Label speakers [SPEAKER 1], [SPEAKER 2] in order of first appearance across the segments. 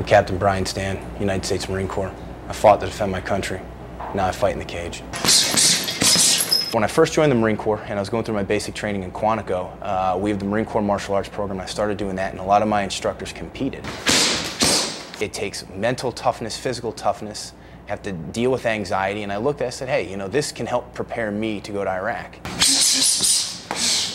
[SPEAKER 1] Captain Brian Stann, United States Marine Corps. I fought to defend my country. Now I fight in the cage. When I first joined the Marine Corps and I was going through my basic training in Quantico, we have the Marine Corps Martial Arts program. I started doing that and a lot of my instructors competed. It takes mental toughness, physical toughness, have to deal with anxiety, and I looked at it and said, hey, this can help prepare me to go to Iraq.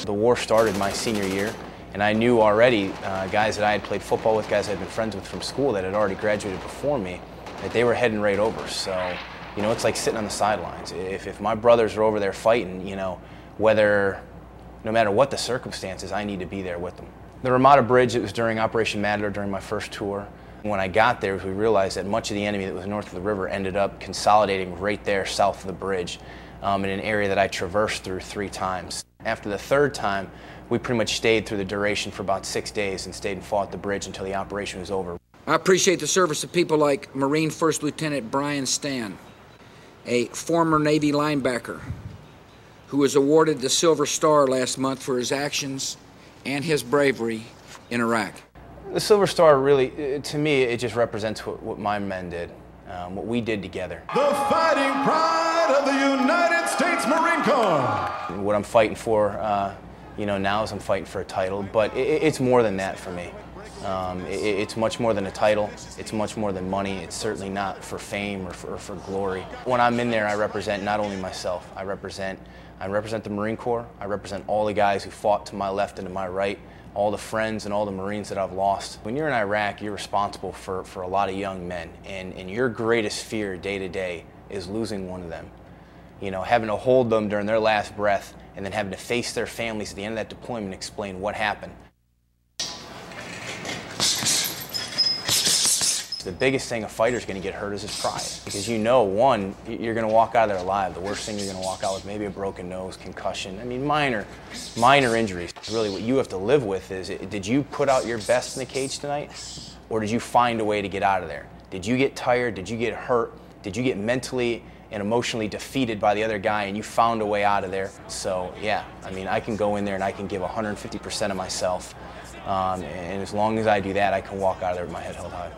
[SPEAKER 1] The war started my senior year, and I knew already guys that I had played football with, guys I'd been friends with from school that had already graduated before me, that they were heading right over. So, it's like sitting on the sidelines. If my brothers are over there fighting, no matter what the circumstances, I need to be there with them. The Ramada Bridge, it was during Operation Matador during my first tour. When I got there, we realized that much of the enemy that was north of the river ended up consolidating right there south of the bridge in an area that I traversed through 3 times. After the 3rd time, we pretty much stayed through the duration for about 6 days and stayed and fought the bridge until the operation was over.
[SPEAKER 2] I appreciate the service of people like Marine First Lieutenant Brian Stann, a former Navy linebacker who was awarded the Silver Star last month for his actions and his bravery in Iraq.
[SPEAKER 1] The Silver Star really, to me, it just represents what my men did, what we did together.
[SPEAKER 3] The fighting pride of the United States Marine Corps.
[SPEAKER 1] What I'm fighting for, now is I'm fighting for a title, but it's more than that for me. It's much more than a title. It's much more than money. It's certainly not for fame or for glory. When I'm in there, I represent not only myself. I represent the Marine Corps. I represent all the guys who fought to my left and to my right, all the friends and all the Marines that I've lost. When you're in Iraq, you're responsible for a lot of young men, and your greatest fear day to day is losing one of them. Having to hold them during their last breath and then having to face their families at the end of that deployment and explain what happened. The biggest thing a fighter's going to get hurt is his pride. Because one, you're going to walk out of there alive. The worst thing you're going to walk out with, maybe a broken nose, concussion. I mean, minor injuries. Really what you have to live with is, did you put out your best in the cage tonight? Or did you find a way to get out of there? Did you get tired? Did you get hurt? Did you get mentally and emotionally defeated by the other guy and you found a way out of there? So, yeah, I can go in there and I can give 150% of myself. And as long as I do that, I can walk out of there with my head held high.